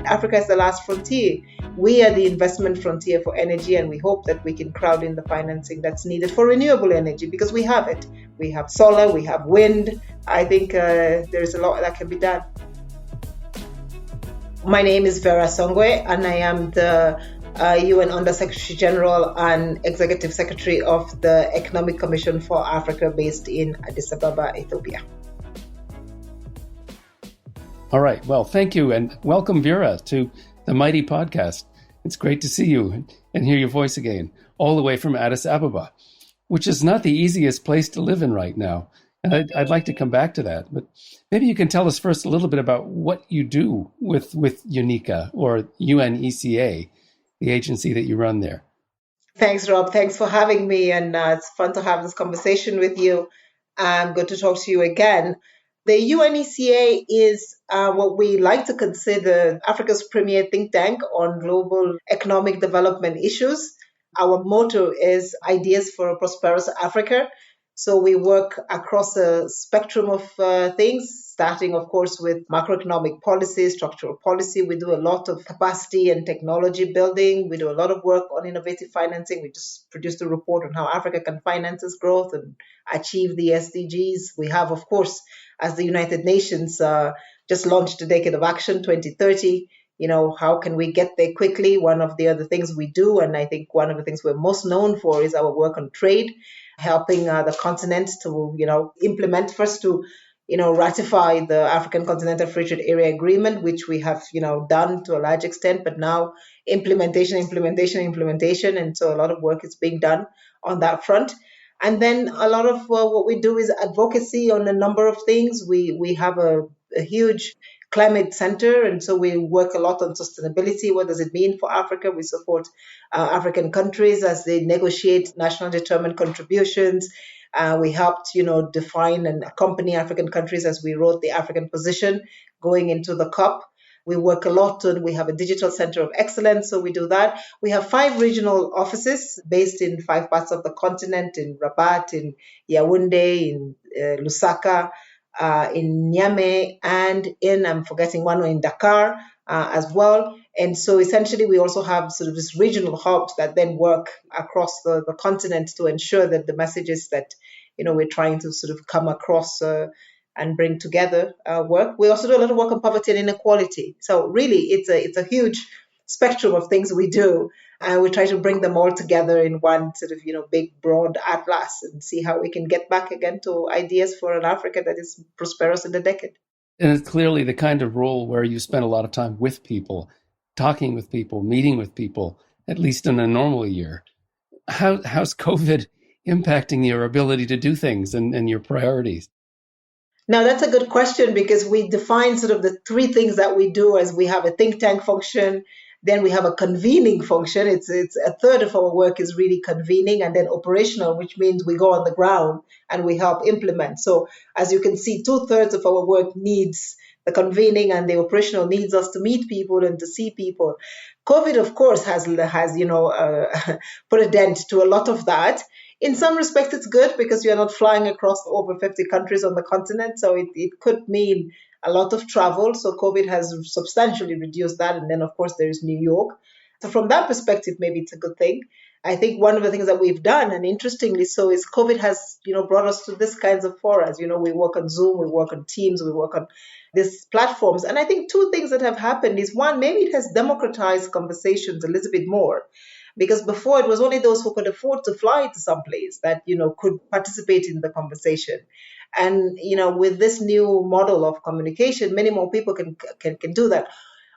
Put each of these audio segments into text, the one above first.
Africa is the last frontier. We are the investment frontier for energy, and we hope that we can crowd in the financing that's needed for renewable energy, because we have it. We have solar, we have wind. I think there's a lot that can be done. My name is Vera Songwe, and I am the UN Under Secretary General and Executive Secretary of the Economic Commission for Africa based in Addis Ababa, Ethiopia. All right. Well, thank you. And welcome, Vera, to the Mighty Podcast. It's great to see you and hear your voice again, all the way from Addis Ababa, which is not the easiest place to live in right now. And I'd like to come back to that. But maybe you can tell us first a little bit about what you do with UNECA or UNECA, the agency that you run there. Thanks, Rob. Thanks for having me. And it's fun to have this conversation with you. I'm good to talk to you again. The UNECA is what we like to consider Africa's premier think tank on global economic development issues. Our motto is Ideas for a Prosperous Africa. So we work across a spectrum of things, starting, of course, with macroeconomic policy, structural policy. We do a lot of capacity and technology building. We do a lot of work on innovative financing. We just produced a report on how Africa can finance its growth and achieve the SDGs. We have, of course, as the United Nations just launched a Decade of Action 2030. How can we get there quickly? One of the other things we do, and I think one of the things we're most known for, is our work on trade, helping the continent to, implement first to, ratify the African Continental Free Trade Area Agreement, which we have, done to a large extent, but now implementation. And so a lot of work is being done on that front. And then a lot of what we do is advocacy on a number of things. We have a huge climate center, and so we work a lot on sustainability. What does it mean for Africa? We support African countries as they negotiate national determined contributions. We helped, define and accompany African countries as we wrote the African position going into the COP. We work a lot on, we have a digital center of excellence, so we do that. We have 5 regional offices based in 5 parts of the continent, in Rabat, in Yaoundé, in Lusaka, in Niamey, and I'm forgetting one, in Dakar as well. And so essentially we also have sort of this regional hubs that then work across the continent to ensure that the messages that, we're trying to sort of come across and bring together work. We also do a lot of work on poverty and inequality. So really it's a huge spectrum of things we do. And we try to bring them all together in one sort of, big, broad atlas and see how we can get back again to ideas for an Africa that is prosperous in the decade. And it's clearly the kind of role where you spend a lot of time with people, talking with people, meeting with people, at least in a normal year. How's COVID impacting your ability to do things and your priorities? Now, that's a good question, because we define sort of the 3 things that we do as we have a think tank function. Then we have a convening function. It's a third of our work is really convening, and then operational, which means we go on the ground and we help implement. So as you can see, 2/3 of our work needs the convening, and the operational needs us to meet people and to see people. COVID, of course, has put a dent to a lot of that. In some respects, it's good because you're not flying across over 50 countries on the continent. So it could mean a lot of travel. So COVID has substantially reduced that. And then, of course, there is New York. So from that perspective, maybe it's a good thing. I think one of the things that we've done, and interestingly so, is COVID has, brought us to this kinds of forums. We work on Zoom, we work on Teams, we work on these platforms. And I think 2 things that have happened is, one, maybe it has democratized conversations a little bit more. Because before it was only those who could afford to fly to some place that, could participate in the conversation. And, with this new model of communication, many more people can do that.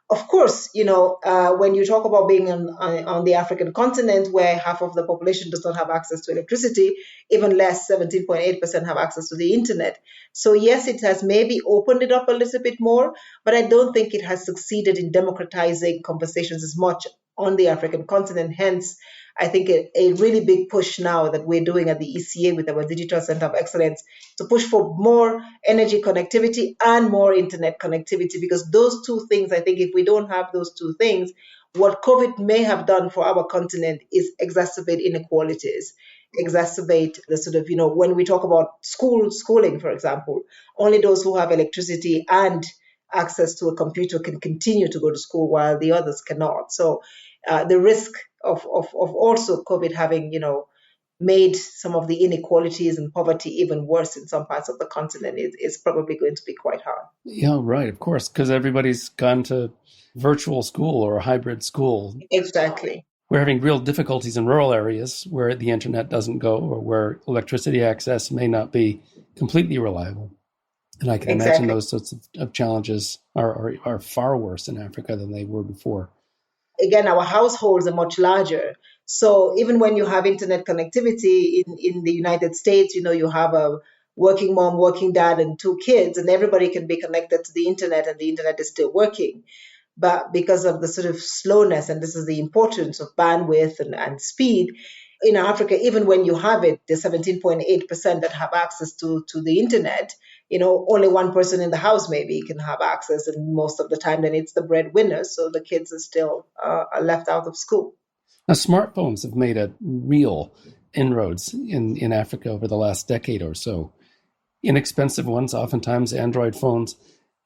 Of course, when you talk about being on the African continent, where half of the population does not have access to electricity, even less, 17.8% have access to the internet. So yes, it has maybe opened it up a little bit more, but I don't think it has succeeded in democratizing conversations as much on the African continent. Hence, I think a really big push now that we're doing at the ECA with our Digital Center of Excellence to push for more energy connectivity and more internet connectivity, because those 2 things, I think if we don't have those 2 things, what COVID may have done for our continent is exacerbate inequalities, exacerbate the sort of, when we talk about schooling, for example, only those who have electricity and access to a computer can continue to go to school while the others cannot. So the risk of also COVID having, made some of the inequalities and poverty even worse in some parts of the continent is probably going to be quite hard. Yeah, right, of course, because everybody's gone to virtual school or hybrid school. Exactly. We're having real difficulties in rural areas where the internet doesn't go or where electricity access may not be completely reliable. And I can imagine Exactly. those sorts of challenges are far worse in Africa than they were before. Again, our households are much larger. So even when you have internet connectivity in the United States, you have a working mom, working dad, and two kids, and everybody can be connected to the internet, and the internet is still working. But because of the sort of slowness, and this is the importance of bandwidth and speed, in Africa, even when you have it, the 17.8% that have access to the internet, only one person in the house maybe can have access, and most of the time then it's the breadwinner, so the kids are still are left out of school. Now, smartphones have made a real inroads in Africa over the last decade or so. Inexpensive ones, oftentimes Android phones.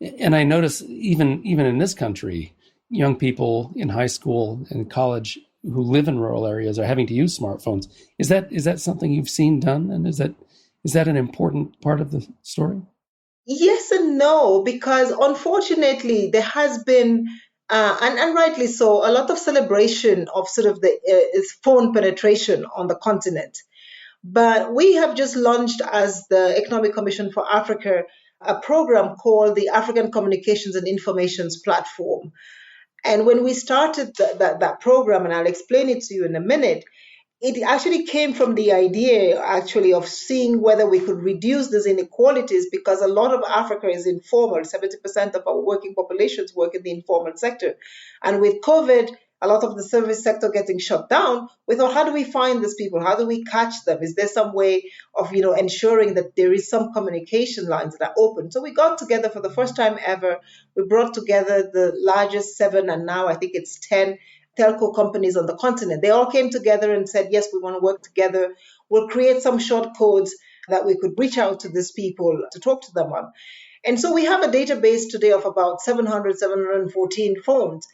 And I notice even in this country, young people in high school and college who live in rural areas are having to use smartphones. Is that something you've seen done? And is that an important part of the story? Yes and no, because unfortunately there has been, and rightly so, a lot of celebration of sort of the phone penetration on the continent. But we have just launched, as the Economic Commission for Africa, a program called the African Communications and Informations Platform. And when we started that program, and I'll explain it to you in a minute, it actually came from the idea actually of seeing whether we could reduce these inequalities, because a lot of Africa is informal. 70% of our working populations work in the informal sector. And with COVID, a lot of the service sector getting shut down, we thought, how do we find these people? How do we catch them? Is there some way of, ensuring that there is some communication lines that are open? So we got together for the first time ever. We brought together the largest 7, and now I think it's 10 telco companies on the continent. They all came together and said, yes, we want to work together. We'll create some short codes that we could reach out to these people to talk to them on. And so we have a database today of about 714 phones.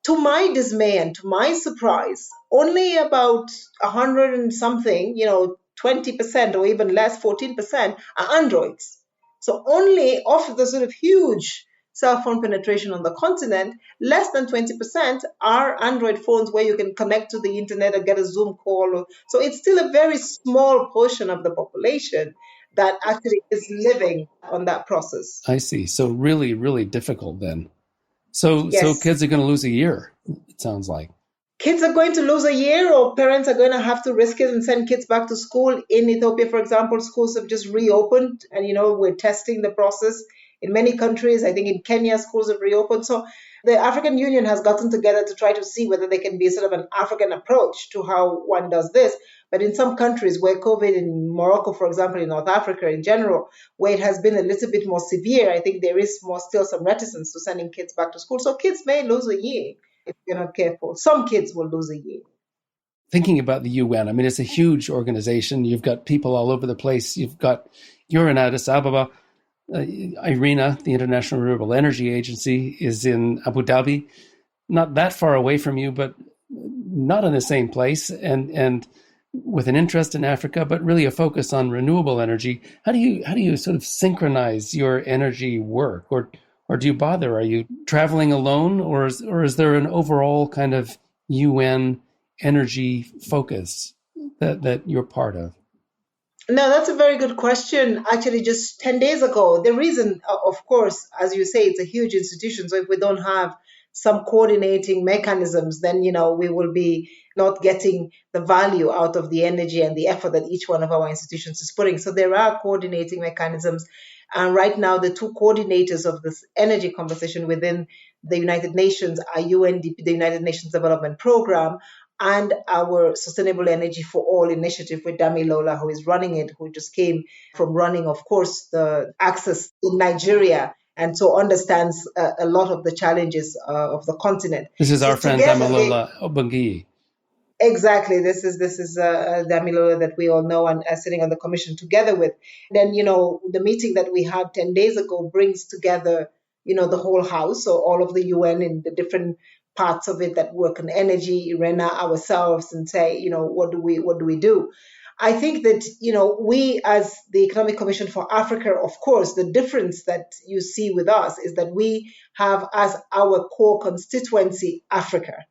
To my dismay and to my surprise, only about 100 and something, 20% or even less, 14% are Androids. So only of the sort of huge cell phone penetration on the continent, less than 20% are Android phones where you can connect to the internet and get a Zoom call. So it's still a very small portion of the population that actually is living on that process. I see. So really, really difficult then. So Yes. kids are going to lose a year, it sounds like. Kids are going to lose a year, or parents are going to have to risk it and send kids back to school. In Ethiopia, for example, schools have just reopened, and we're testing the process. In many countries, I think in Kenya, schools have reopened. So the African Union has gotten together to try to see whether there can be sort of an African approach to how one does this. But in some countries where COVID, in Morocco, for example, in North Africa in general, where it has been a little bit more severe, I think there is still some reticence to sending kids back to school. So kids may lose a year if you're not careful. Some kids will lose a year. Thinking about the UN, I mean, it's a huge organization. You've got people all over the place. You're in Addis Ababa. IRENA, the International Renewable Energy Agency, is in Abu Dhabi, not that far away from you, but not in the same place, and with an interest in Africa, but really a focus on renewable energy. How do you sort of synchronize your energy work, or do you bother? Are you traveling alone, or is there an overall kind of UN energy focus that you're part of? No, that's a very good question. Actually, just 10 days ago, the reason, of course, as you say, it's a huge institution. So if we don't have some coordinating mechanisms, then, we will be not getting the value out of the energy and the effort that each one of our institutions is putting. So there are coordinating mechanisms. And right now, the two coordinators of this energy conversation within the United Nations are UNDP, the United Nations Development Program, and our Sustainable Energy for All initiative with Damilola, who is running it, who just came from running, of course, the Access in Nigeria, and so understands a lot of the challenges of the continent. This is So our friend together Damilola Obangiyi. Exactly. This is Damilola that we all know and are sitting on the commission together with. Then, the meeting that we had 10 days ago brings together the whole house, so all of the UN in the different parts of it that work on energy, IRENA, ourselves, and say, what do we do? I think that, we as the Economic Commission for Africa, of course, the difference that you see with us is that we have as our core constituency Africa.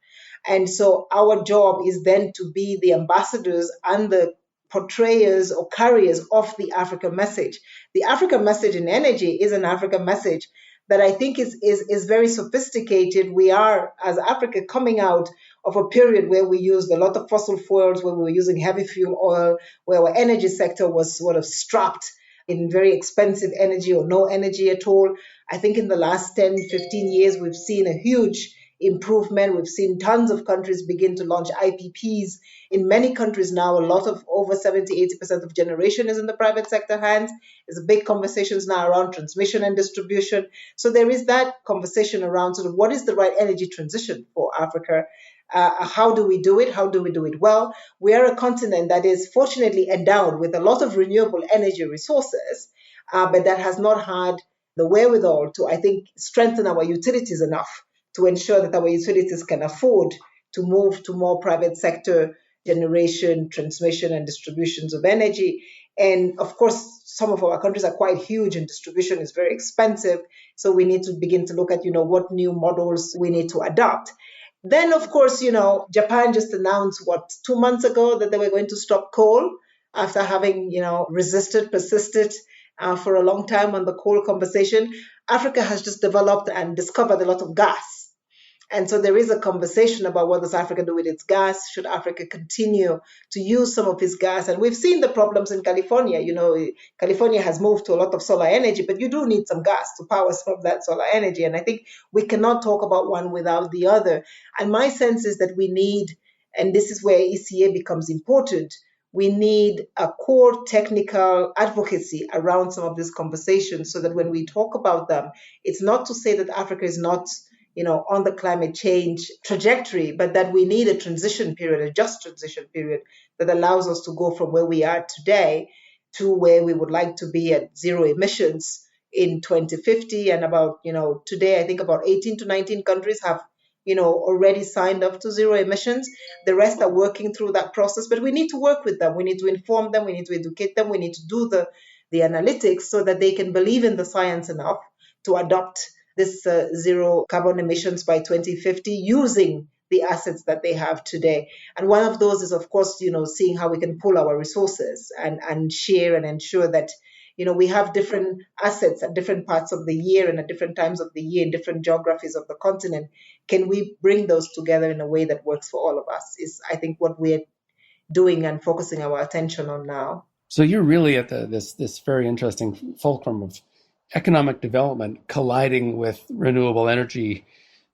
And so our job is then to be the ambassadors and the portrayers or carriers of the Africa message. The Africa message in energy is an Africa message that I think is very sophisticated. We are, as Africa, coming out of a period where we used a lot of fossil fuels, where we were using heavy fuel oil, where our energy sector was sort of strapped in very expensive energy or no energy at all. I think in the last 10, 15 years, we've seen a huge improvement. We've seen tons of countries begin to launch IPPs. In many countries now, a lot of over 70, 80% of generation is in the private sector hands. There's a big conversations now around transmission and distribution. So there is that conversation around sort of what is the right energy transition for Africa? How do we do it? How do we do it well? We are a continent that is fortunately endowed with a lot of renewable energy resources, but that has not had the wherewithal to, I think, strengthen our utilities enough to ensure that our utilities can afford to move to more private sector generation, transmission, and distributions of energy. And of course, some of our countries are quite huge and distribution is very expensive. So we need to begin to look at, what new models we need to adopt. Then, of course, Japan just announced, 2 months ago that they were going to stop coal after having, persisted for a long time on the coal conversation. Africa has just developed and discovered a lot of gas. And so there is a conversation about what does Africa do with its gas? Should Africa continue to use some of its gas? And we've seen the problems in California. California has moved to a lot of solar energy, but you do need some gas to power some of that solar energy. And I think we cannot talk about one without the other. And my sense is that we need, and this is where ECA becomes important, we need a core technical advocacy around some of these conversations so that when we talk about them, it's not to say that Africa is not on the climate change trajectory, but that we need a transition period, a just transition period that allows us to go from where we are today to where we would like to be at zero emissions in 2050. And about, today, I think about 18 to 19 countries have, already signed up to zero emissions. The rest are working through that process, but we need to work with them. We need to inform them. We need to educate them. We need to do the analytics so that they can believe in the science enough to adopt this zero carbon emissions by 2050 using the assets that they have today. And one of those is, of course, seeing how we can pool our resources and share and ensure that, we have different assets at different parts of the year and at different times of the year in different geographies of the continent. Can we bring those together in a way that works for all of us is, I think, what we're doing and focusing our attention on now. So you're really at this very interesting fulcrum of economic development colliding with renewable energy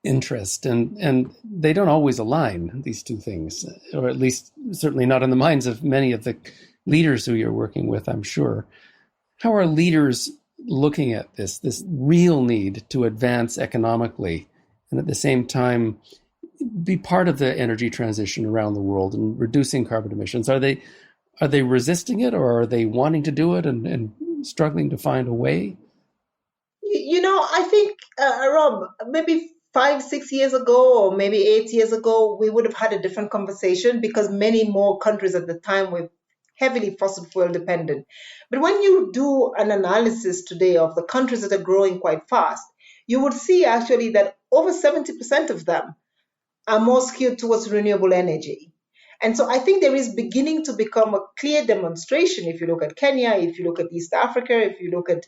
interest, and they don't always align, these two things, or at least certainly not in the minds of many of the leaders who you're working with, I'm sure. How are leaders looking at this real need to advance economically and at the same time be part of the energy transition around the world and reducing carbon emissions? Are they resisting it, or are they wanting to do it and struggling to find a way? I think, Rob, maybe 5, 6 years ago, or maybe 8 years ago, we would have had a different conversation because many more countries at the time were heavily fossil fuel dependent. But when you do an analysis today of the countries that are growing quite fast, you would see actually that over 70% of them are more skewed towards renewable energy. And so I think there is beginning to become a clear demonstration. If you look at Kenya, if you look at East Africa, if you look at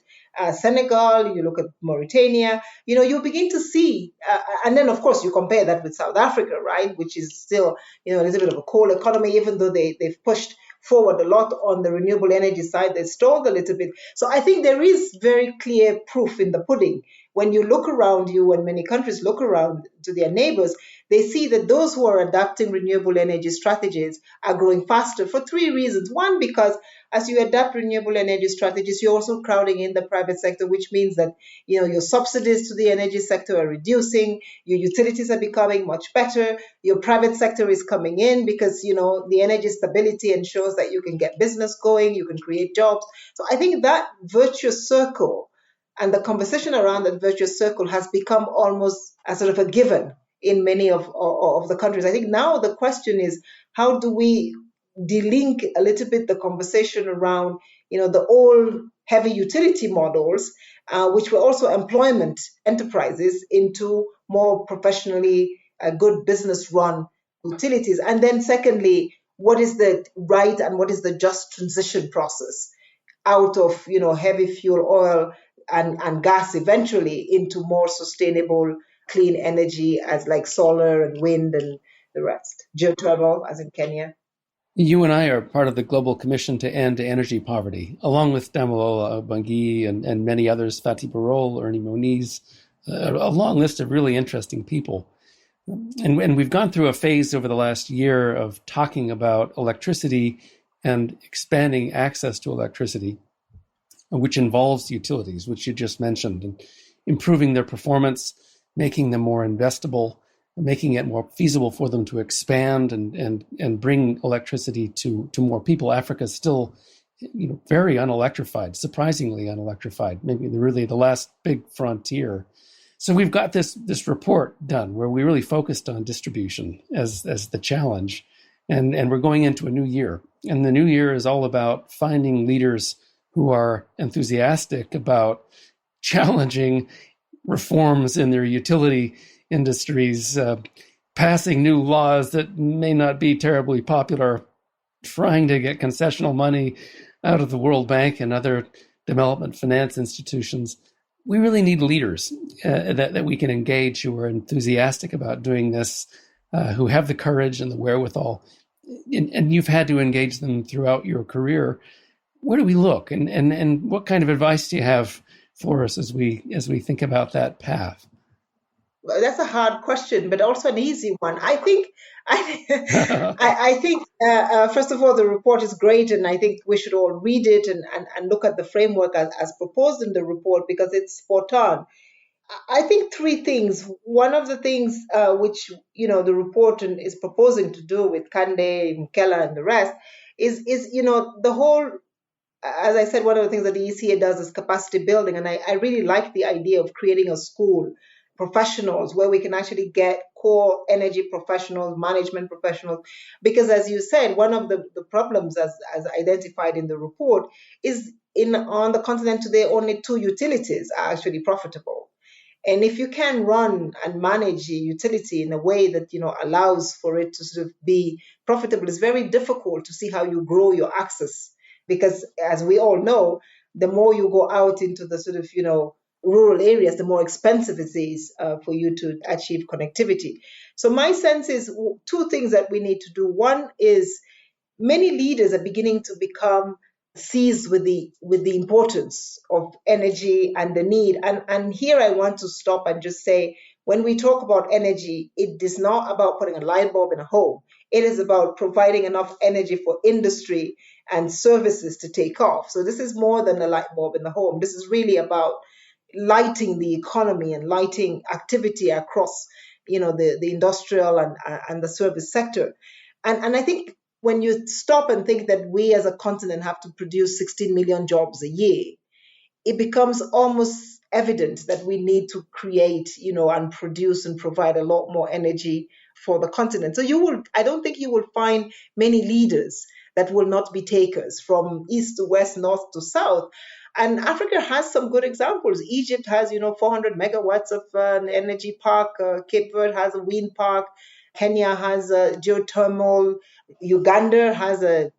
Senegal, you look at Mauritania, you begin to see, and then of course you compare that with South Africa, right, which is still, a little bit of a coal economy, even though they've pushed forward a lot on the renewable energy side, they stalled a little bit. So I think there is very clear proof in the pudding. When you look around you, and many countries look around to their neighbors, they see that those who are adapting renewable energy strategies are growing faster for 3 reasons. One, because as you adapt renewable energy strategies, you're also crowding in the private sector, which means that your subsidies to the energy sector are reducing, your utilities are becoming much better, your private sector is coming in because the energy stability ensures that you can get business going, you can create jobs. So I think that virtuous circle And the conversation around that virtuous circle has become almost a sort of a given in many of the countries. I think now the question is, how do we delink a little bit the conversation around, the old heavy utility models, which were also employment enterprises, into more professionally good business run utilities. And then secondly, what is the right and what is the just transition process out of, heavy fuel oil and gas eventually into more sustainable clean energy as like solar and wind and the rest, geothermal as in Kenya. You and I are part of the Global Commission to End Energy Poverty, along with Damilola Bangui and many others, Fatih Birol, Ernie Moniz, a long list of really interesting people. And we've gone through a phase over the last year of talking about electricity and expanding access to electricity, which involves utilities, which you just mentioned, and improving their performance, making them more investable, making it more feasible for them to expand and bring electricity to more people. Africa is still, very unelectrified, surprisingly unelectrified, maybe really the last big frontier. So we've got this report done where we really focused on distribution as the challenge, and we're going into a new year. And the new year is all about finding leaders who are enthusiastic about challenging reforms in their utility industries, passing new laws that may not be terribly popular, trying to get concessional money out of the World Bank and other development finance institutions. We really need leaders that we can engage who are enthusiastic about doing this, who have the courage and the wherewithal. And you've had to engage them throughout your career. Where do we look? And what kind of advice do you have for us as we think about that path? Well, that's a hard question, but also an easy one. I think, I think, first of all, the report is great, and I think we should all read it and look at the framework as proposed in the report because it's spot on. I think three things. One of the things which the report is proposing to do with Kande, Nkela, and the rest is the whole. As I said, one of the things that the ECA does is capacity building, and I really like the idea of creating a school, professionals, where we can actually get core energy professionals, management professionals, because as you said, one of the problems as identified in the report is on the continent today, only 2 utilities are actually profitable. And if you can run and manage a utility in a way that allows for it to sort of be profitable, it's very difficult to see how you grow your access. Because as we all know, the more you go out into the sort of, rural areas, the more expensive it is for you to achieve connectivity. So my sense is 2 things that we need to do. One is many leaders are beginning to become seized with the importance of energy and the need. And here I want to stop and just say, when we talk about energy, it is not about putting a light bulb in a home. It is about providing enough energy for industry and services to take off. So this is more than a light bulb in the home. This is really about lighting the economy and lighting activity across, the industrial and the service sector. And I think when you stop and think that we as a continent have to produce 16 million jobs a year, it becomes almost evident that we need to create, and produce and provide a lot more energy for the continent. So I don't think you will find many leaders that will not be takers from east to west, north to south. And Africa has some good examples. Egypt has, 400 megawatts of an energy park. Cape Verde has a wind park. Kenya has a geothermal. Uganda has a,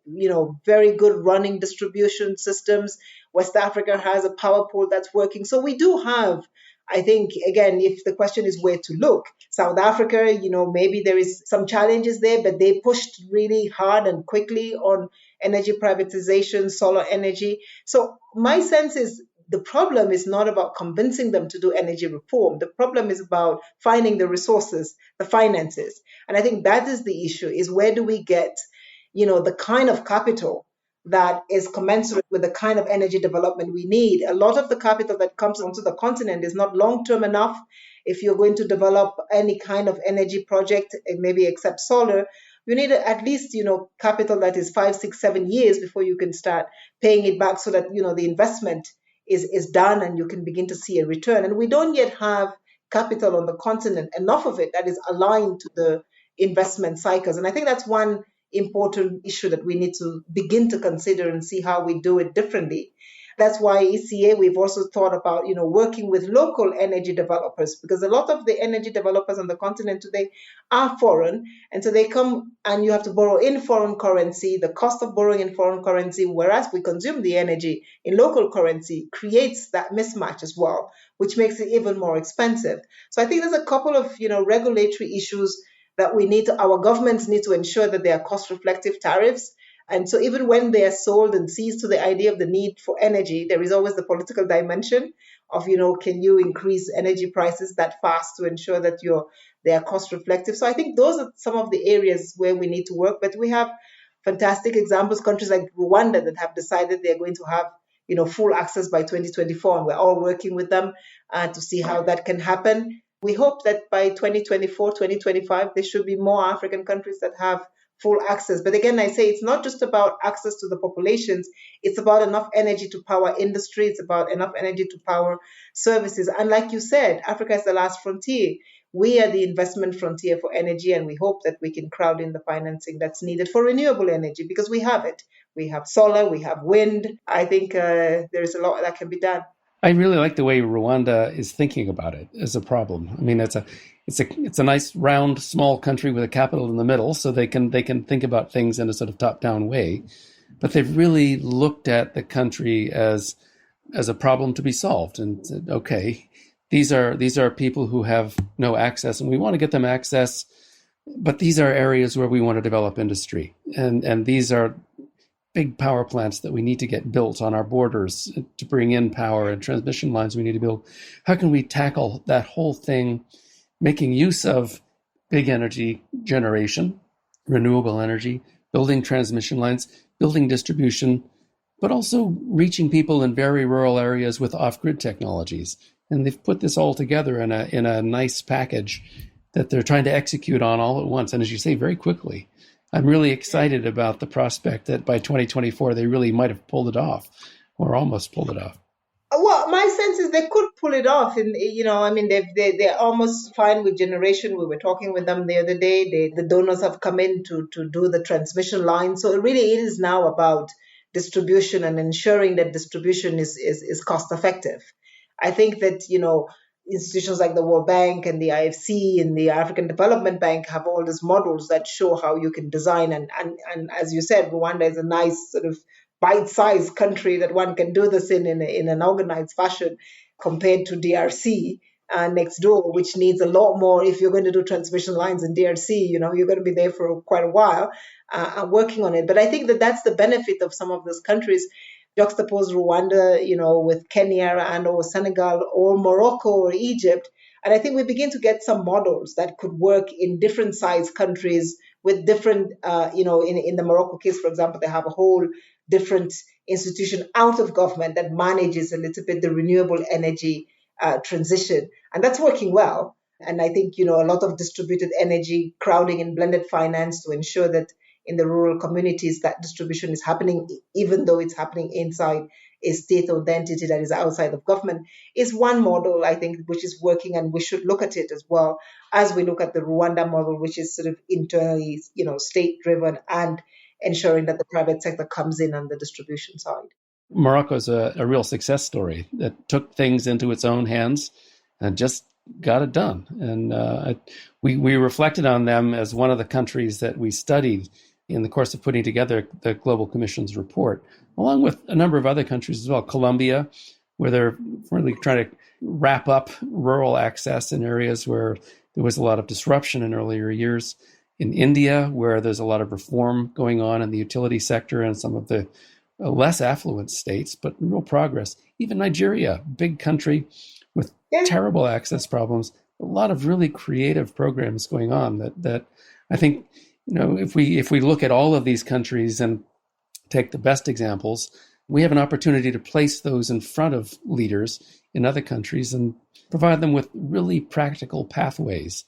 very good running distribution systems. West Africa has a power pool that's working. So we do have, I think, again, if the question is where to look, South Africa, maybe there is some challenges there, but they pushed really hard and quickly on energy privatization, solar energy. So my sense is the problem is not about convincing them to do energy reform. The problem is about finding the resources, the finances. And I think that is the issue, is where do we get, the kind of capital that is commensurate with the kind of energy development we need. A lot of the capital that comes onto the continent is not long-term enough. If you're going to develop any kind of energy project, maybe except solar, you need at least, capital that is 5, 6, 7 years before you can start paying it back so that, the investment is done and you can begin to see a return. And we don't yet have capital on the continent, enough of it that is aligned to the investment cycles. And I think that's one important issue that we need to begin to consider and see how we do it differently. That's why ECA, we've also thought about, working with local energy developers, because a lot of the energy developers on the continent today are foreign. And so they come and you have to borrow in foreign currency. The cost of borrowing in foreign currency, whereas we consume the energy in local currency, creates that mismatch as well, which makes it even more expensive. So I think there's a couple of, regulatory issues that our governments need to ensure that they are cost reflective tariffs. And so even when they are sold and seized to the idea of the need for energy, there is always the political dimension of, can you increase energy prices that fast to ensure that they are cost reflective. So I think those are some of the areas where we need to work. But we have fantastic examples, countries like Rwanda that have decided they're going to have, full access by 2024. And we're all working with them to see how that can happen. We hope that by 2024, 2025, there should be more African countries that have full access. But again, I say it's not just about access to the populations. It's about enough energy to power industry. It's about enough energy to power services. And like you said, Africa is the last frontier. We are the investment frontier for energy, and we hope that we can crowd in the financing that's needed for renewable energy, because we have it. We have solar, we have wind. I think there is a lot that can be done. I really like the way Rwanda is thinking about it as a problem. I mean, it's a nice round small country with a capital in the middle, so they can think about things in a sort of top-down way. But they've really looked at the country as a problem to be solved and said, okay, these are people who have no access, and we want to get them access, but these are areas where we want to develop industry, and these are big power plants that we need to get built on our borders to bring in power, and transmission lines we need to build. How can we tackle that whole thing, making use of big energy generation, renewable energy, building transmission lines, building distribution, but also reaching people in very rural areas with off-grid technologies? And they've put this all together in a nice package that they're trying to execute on all at once. And as you say, very quickly. I'm really excited about the prospect that by 2024, they really might have pulled it off, or almost pulled it off. Well, my sense is they could pull it off. And, they're almost fine with generation. We were talking with them the other day. The donors have come in to do the transmission line. So it is now about distribution and ensuring that distribution is cost effective. I think that, institutions like the World Bank and the IFC and the African Development Bank have all these models that show how you can design. And as you said, Rwanda is a nice sort of bite-sized country that one can do this in an organized fashion, compared to DRC next door, which needs a lot more. If you're going to do transmission lines in DRC, you're going to be there for quite a while working on it. But I think that that's the benefit of some of those countries. Juxtapose Rwanda, with Kenya and or Senegal or Morocco or Egypt. And I think we begin to get some models that could work in different sized countries with different, in the Morocco case, for example, they have a whole different institution out of government that manages a little bit the renewable energy transition. And that's working well. And I think, a lot of distributed energy, crowding in blended finance to ensure that in the rural communities that distribution is happening, even though it's happening inside a state-owned entity that is outside of government, is one model, I think, which is working, and we should look at it as well as we look at the Rwanda model, which is sort of internally, state-driven and ensuring that the private sector comes in on the distribution side. Morocco's a real success story that took things into its own hands and just got it done. And we reflected on them as one of the countries that we studied in the course of putting together the Global Commission's report, along with a number of other countries as well. Colombia, where they're really trying to wrap up rural access in areas where there was a lot of disruption in earlier years. In India, where there's a lot of reform going on in the utility sector and some of the less affluent states, but real progress. Even Nigeria, big country with terrible access problems, a lot of really creative programs going on that I think, if we look at all of these countries and take the best examples, we have an opportunity to place those in front of leaders in other countries and provide them with really practical pathways.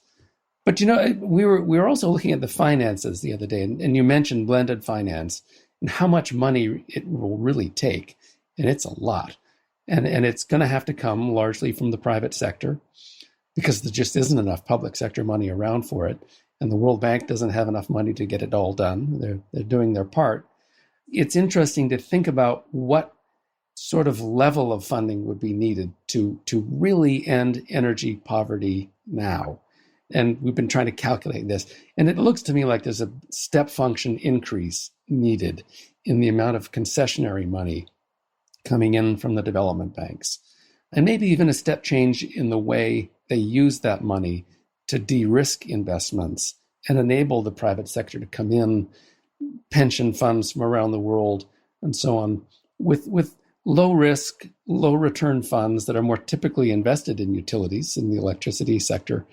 But, we were also looking at the finances the other day, and you mentioned blended finance and how much money it will really take. And it's a lot. And it's going to have to come largely from the private sector because there just isn't enough public sector money around for it. And the World Bank doesn't have enough money to get it all done. They're doing their part. It's interesting to think about what sort of level of funding would be needed to really end energy poverty now. And we've been trying to calculate this. And it looks to me like there's a step function increase needed in the amount of concessionary money coming in from the development banks. And maybe even a step change in the way they use that money to de-risk investments and enable the private sector to come in, pension funds from around the world, and so on, with low risk, low return funds that are more typically invested in utilities in the electricity sector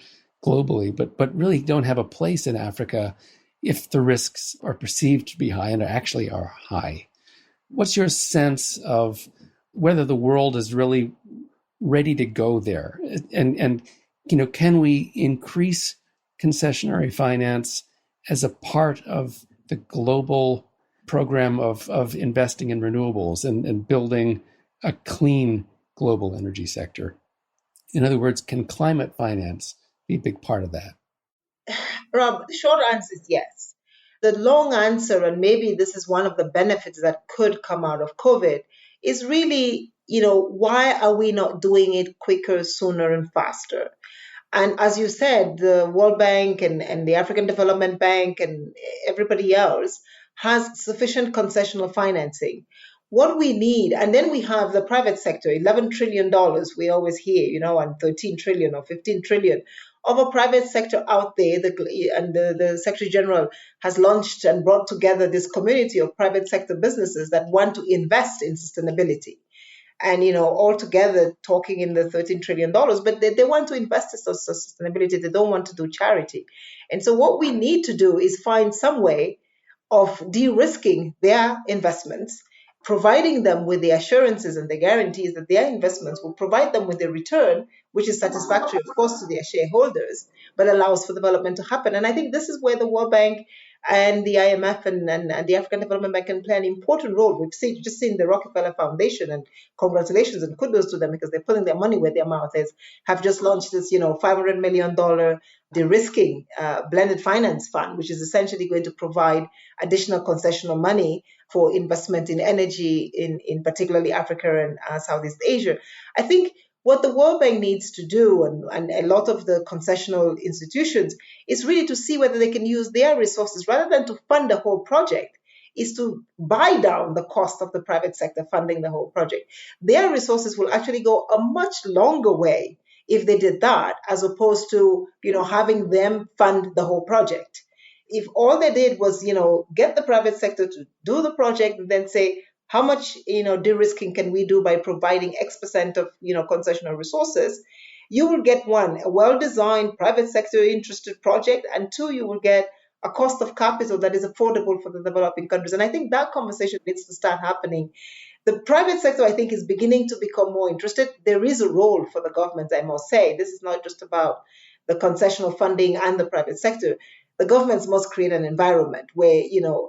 globally, but really don't have a place in Africa if the risks are perceived to be high and actually are high. What's your sense of whether the world is really ready to go there? And can we increase concessionary finance as a part of the global program of investing in renewables and building a clean global energy sector? In other words, can climate finance be a big part of that? Rob, the short answer is yes. The long answer, and maybe this is one of the benefits that could come out of COVID, is really, why are we not doing it quicker, sooner, and faster? And as you said, the World Bank and the African Development Bank and everybody else has sufficient concessional financing. What we need, and then we have the private sector, $11 trillion, we always hear, and 13 trillion or 15 trillion of a private sector out there. The Secretary General has launched and brought together this community of private sector businesses that want to invest in sustainability. And, all together talking in the $13 trillion, but they want to invest in sustainability. They don't want to do charity. And so what we need to do is find some way of de-risking their investments, providing them with the assurances and the guarantees that their investments will provide them with a return, which is satisfactory, of course, to their shareholders, but allows for development to happen. And I think this is where the World Bank and the IMF and the African Development Bank can play an important role. We've just seen the Rockefeller Foundation, and congratulations and kudos to them because they're putting their money where their mouth is, have just launched this, $500 million de-risking blended finance fund, which is essentially going to provide additional concessional money for investment in energy in particularly Africa and Southeast Asia. I think what the World Bank needs to do, and a lot of the concessional institutions, is really to see whether they can use their resources rather than to fund the whole project, is to buy down the cost of the private sector funding the whole project. Their resources will actually go a much longer way if they did that, as opposed to, having them fund the whole project. If all they did was, get the private sector to do the project and then say, how much, de-risking can we do by providing X% of, concessional resources? You will get one, a well-designed private sector interested project, and two, you will get a cost of capital that is affordable for the developing countries. And I think that conversation needs to start happening. The private sector, I think, is beginning to become more interested. There is a role for the government, I must say. This is not just about the concessional funding and the private sector. The governments must create an environment where,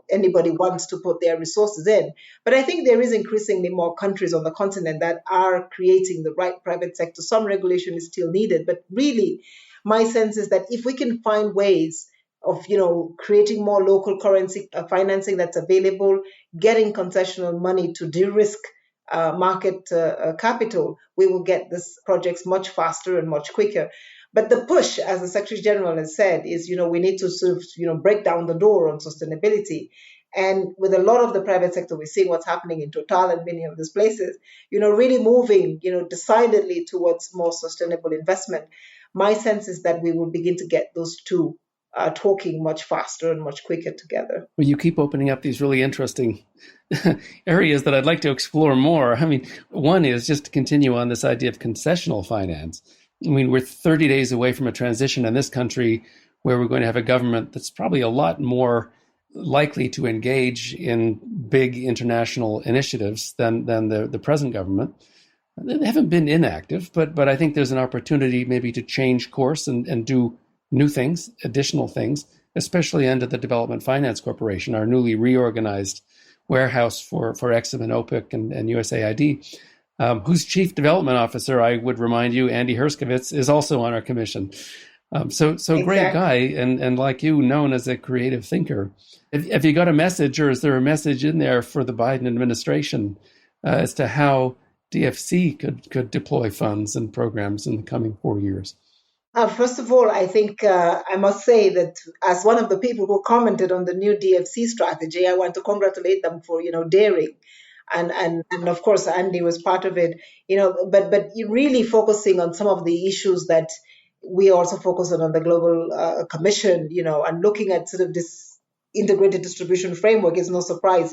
anybody wants to put their resources in. But I think there is increasingly more countries on the continent that are creating the right private sector. Some regulation is still needed. But really, my sense is that if we can find ways of, creating more local currency financing that's available, getting concessional money to de-risk market capital, we will get these projects much faster and much quicker. But the push, as the Secretary General has said, is, we need to sort of, break down the door on sustainability. And with a lot of the private sector, we're seeing what's happening in Total and many of these places, really moving, decidedly towards more sustainable investment. My sense is that we will begin to get those two talking much faster and much quicker together. Well, you keep opening up these really interesting areas that I'd like to explore more. I mean, one is just to continue on this idea of concessional finance. I mean, we're 30 days away from a transition in this country where we're going to have a government that's probably a lot more likely to engage in big international initiatives than the present government. They haven't been inactive, but I think there's an opportunity maybe to change course and do new things, additional things, especially under the Development Finance Corporation, our newly reorganized warehouse for Exim and OPIC and USAID. whose chief development officer, I would remind you, Andy Herskovitz, is also on our commission. So Exactly. great guy, and like you, known as a creative thinker. Have you got a message, or is there a message in there for the Biden administration as to how DFC could deploy funds and programs in the coming 4 years? First of all, I think I must say that as one of the people who commented on the new DFC strategy, I want to congratulate them for, daring. And of course, Andy was part of it, but really focusing on some of the issues that we also focus on the Global Commission, and looking at sort of this integrated distribution framework is no surprise.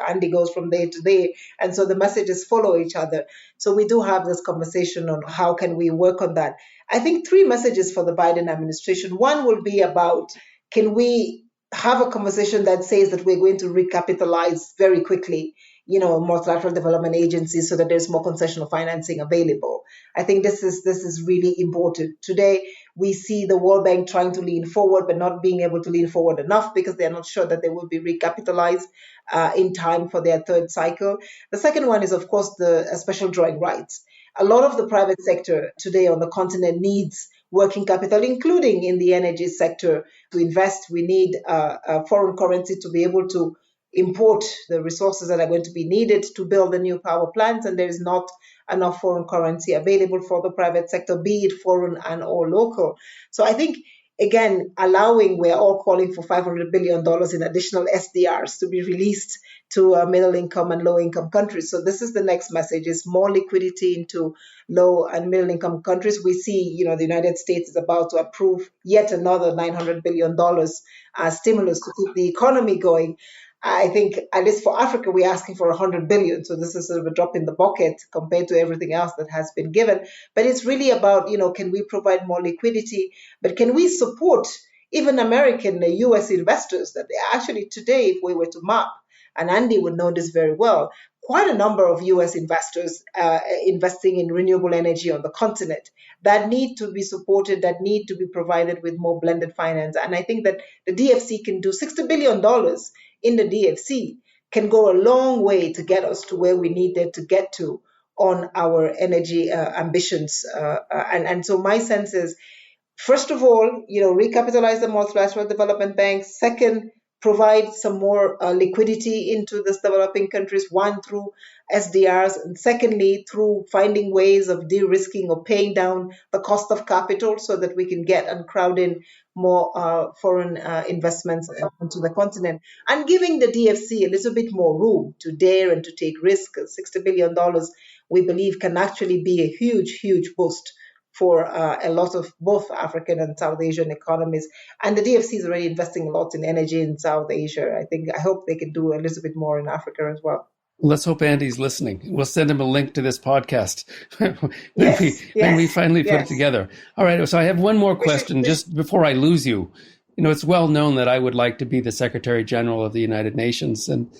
Andy goes from day to day, and so the messages follow each other. So we do have this conversation on how can we work on that. I think 3 messages for the Biden administration. One will be about, can we have a conversation that says that we're going to recapitalize very quickly, multilateral development agencies so that there's more concessional financing available. I think this is really important. Today, we see the World Bank trying to lean forward, but not being able to lean forward enough because they're not sure that they will be recapitalized in time for their 3rd cycle. The second one is, of course, the special drawing rights. A lot of the private sector today on the continent needs working capital, including in the energy sector, to invest. We need a foreign currency to be able to import the resources that are going to be needed to build the new power plants, and there is not enough foreign currency available for the private sector, be it foreign and or local. So I think, again, we're all calling for $500 billion in additional SDRs to be released to middle income and low income countries. So this is the next message, is more liquidity into low and middle income countries. We see, the United States is about to approve yet another $900 billion stimulus to keep the economy going. I think, at least for Africa, we're asking for 100 billion. So this is sort of a drop in the bucket compared to everything else that has been given. But it's really about, can we provide more liquidity? But can we support even American, US investors that they actually today, if we were to map, and Andy would know this very well, quite a number of US investors investing in renewable energy on the continent that need to be supported, that need to be provided with more blended finance. And I think that the DFC can do $60 billion in the DFC can go a long way to get us to where we needed to get to on our energy ambitions. And so my sense is, first of all, recapitalize the multilateral development banks. Second, provide some more liquidity into these developing countries, one, through SDRs, and secondly, through finding ways of de-risking or paying down the cost of capital so that we can get and crowd in more foreign investments into the continent, and giving the DFC a little bit more room to dare and to take risk. $60 billion, we believe, can actually be a huge, huge boost for a lot of both African and South Asian economies. And the DFC is already investing a lot in energy in South Asia. I hope they can do a little bit more in Africa as well. Let's hope Andy's listening. We'll send him a link to this podcast when we finally put it together. All right. So I have one more question just before I lose you. It's well known that I would like to be the Secretary General of the United Nations. And,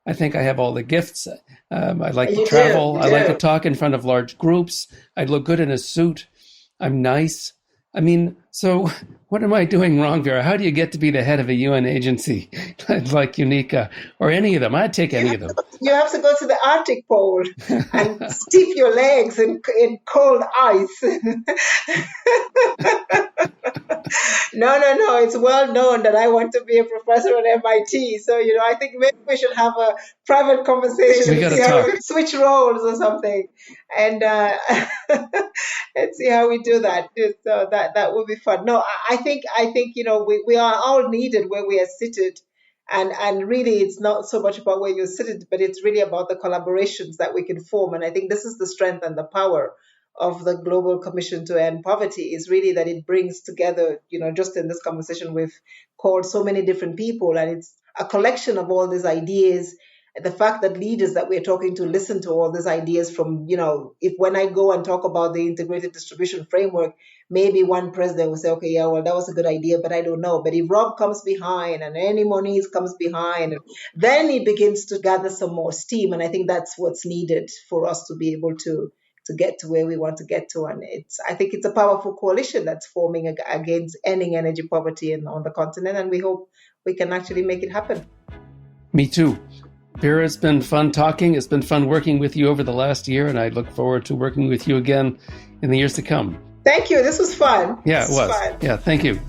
I think I have all the gifts. I like to travel. I like to talk in front of large groups. I look good in a suit. I'm nice. So what am I doing wrong, Vera? How do you get to be the head of a UN agency like UNECA or any of them? I'd take any of them. You have to go to the Arctic Pole and steep your legs in cold ice. No. It's well known that I want to be a professor at MIT. So, I think maybe we should have a private conversation. We got to talk. Switch roles or something. And let's see how we do that. So that would be fun. No, I think we are all needed where we are seated. And really, it's not so much about where you're seated, but it's really about the collaborations that we can form. And I think this is the strength and the power of the Global Commission to End Poverty, is really that it brings together, just in this conversation, we've called so many different people, and it's a collection of all these ideas. The fact that leaders that we're talking to listen to all these ideas from, if when I go and talk about the integrated distribution framework, maybe one president will say, okay, yeah, well, that was a good idea, but I don't know. But if Rob comes behind and any Moniz comes behind, then it begins to gather some more steam. And I think that's what's needed for us to be able to get to where we want to get to. And I think it's a powerful coalition that's forming against ending energy poverty on the continent. And we hope we can actually make it happen. Me too. Vera, it's been fun talking. It's been fun working with you over the last year, and I look forward to working with you again in the years to come. Thank you. This was fun. Yeah, it was. Fun. Yeah, thank you.